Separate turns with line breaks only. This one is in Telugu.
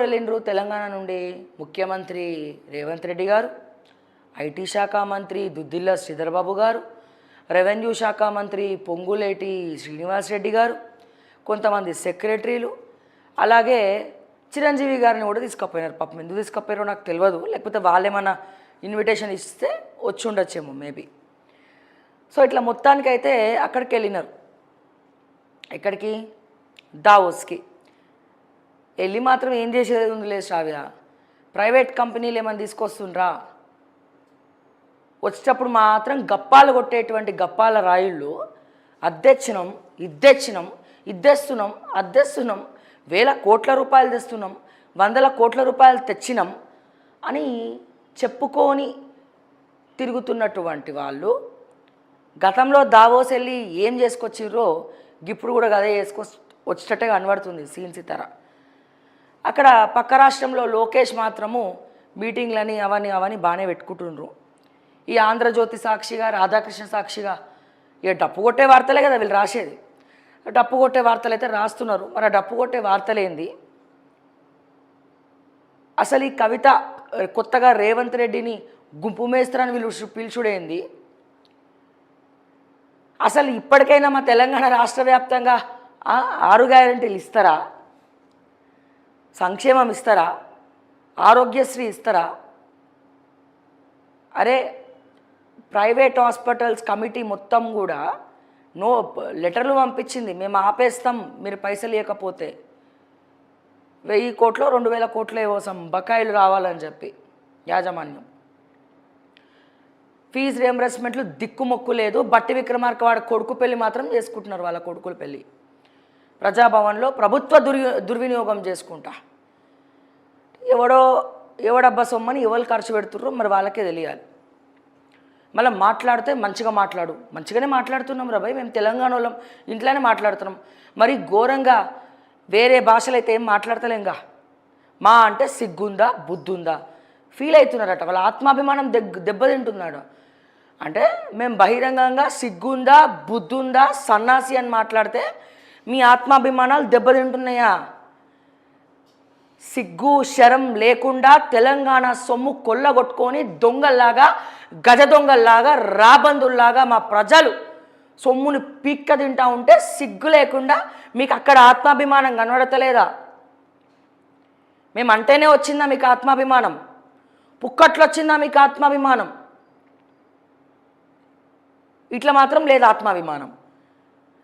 వెళ్ళిండ్రు తెలంగాణ నుండి ముఖ్యమంత్రి రేవంత్ రెడ్డి గారు, ఐటీ శాఖ మంత్రి దుద్దిల్ల శ్రీధర్ బాబు గారు, రెవెన్యూ శాఖ మంత్రి పొంగులేటి శ్రీనివాస్ రెడ్డి గారు, కొంతమంది సెక్రటరీలు, అలాగే చిరంజీవి గారిని కూడా తీసుకుపోయినారు. పాపం ఎందుకు తీసుకుపోయారో నాకు తెలియదు, లేకపోతే వాళ్ళేమన్నా ఇన్విటేషన్ ఇస్తే వచ్చి ఉండొచ్చేమో మేబీ. సో ఇట్లా మొత్తానికైతే అక్కడికి వెళ్ళినారు. ఎక్కడికి? దావోస్కి వెళ్ళి మాత్రం ఏం చేసేది ఉంది లేదు శ్రావ్య. ప్రైవేట్ కంపెనీలు ఏమైనా తీసుకొస్తుండ్రా? వచ్చేటప్పుడు మాత్రం గప్పాలు కొట్టేటువంటి గప్పాల రాయిళ్ళు అద్దెచ్చినాం, ఇద్దెచ్చినాం, ఇద్దేస్తున్నాం, అద్దెస్తున్నాం, వేల కోట్ల రూపాయలు తెస్తున్నాం, వందల కోట్ల రూపాయలు తెచ్చినాం అని చెప్పుకొని తిరుగుతున్నటువంటి వాళ్ళు గతంలో దావోస్ వెళ్ళి ఏం చేసుకొచ్చిర్రో ఇప్పుడు కూడా అదే వచ్చేటట్టుగా కనబడుతుంది సీన్ సితార. అక్కడ పక్క రాష్ట్రంలో లోకేష్ మాత్రము మీటింగ్లని అవన్నీ బాగానే పెట్టుకుంటుండ్రు. ఈ ఆంధ్రజ్యోతి సాక్షిగా, రాధాకృష్ణ సాక్షిగా ఇక డప్పు కొట్టే వార్తలే కదా వీళ్ళు రాసేది. డప్పు కొట్టే వార్తలు అయితే రాస్తున్నారు. మరి ఆ డప్పు కొట్టే వార్తలేంది? అసలు ఈ కవిత కొత్తగా రేవంత్ రెడ్డిని గుంపు మేస్త్రని పిలుచుడేంది? అసలు ఇప్పటికైనా మా తెలంగాణ రాష్ట్ర వ్యాప్తంగా 6 గ్యారెంటీలు ఇస్తారా? సంక్షేమం ఇస్తారా? ఆరోగ్యశ్రీ ఇస్తారా? అరే ప్రైవేట్ హాస్పిటల్స్ కమిటీ మొత్తం కూడా లెటర్లు పంపించింది, మేము ఆపేస్తాం మీరు పైసలు ఇవ్వకపోతే. 1000 కోట్లు 2000 కోట్లు కోసం బకాయిలు రావాలని చెప్పి యాజమాన్యం. ఫీజు రియంబర్స్మెంట్లు దిక్కుమొక్కు లేదు. బట్టి విక్రమార్క వాడి కొడుకు పెళ్ళి మాత్రం చేసుకుంటున్నారు, వాళ్ళ కొడుకుల పెళ్ళి ప్రజాభవన్లో ప్రభుత్వ దుర్వినియోగం చేసుకుంటా. ఎవడబ్బా సొమ్మని ఎవరు ఖర్చు పెడుతుర్రో మరి వాళ్ళకే తెలియాలి. మళ్ళీ మాట్లాడితే మంచిగా మంచిగానే మాట్లాడుతున్నాం రా భయ్, మేము తెలంగాణ వాళ్ళం, ఇంట్లోనే మాట్లాడుతున్నాం. మరి ఘోరంగా వేరే భాషలు అయితే ఏం మాట్లాడతలేంగా. మా అంటే సిగ్గుందా బుద్ధుందా ఫీల్ అవుతున్నారట, వాళ్ళ ఆత్మాభిమానం దెబ్బతింటున్నాడు. అంటే మేము బహిరంగంగా సిగ్గుందా బుద్ధుందా సన్నాసి అని మాట్లాడితే మీ ఆత్మాభిమానాలు దెబ్బతింటున్నాయా? సిగ్గు శరం లేకుండా తెలంగాణ సొమ్ము కొల్లగొట్టుకొని దొంగల్లాగా, గజ దొంగల్లాగా, రాబందుల్లాగా మా ప్రజలు సొమ్ముని పీక్క తింటా ఉంటే సిగ్గు లేకుండా మీకు అక్కడ ఆత్మాభిమానం కనబడతలేదా? మేమంటేనే వచ్చిందా మీకు ఆత్మాభిమానం? పుక్కట్లు వచ్చిందా మీకు ఆత్మాభిమానం? ఇట్లా మాత్రం లేదు ఆత్మాభిమానం.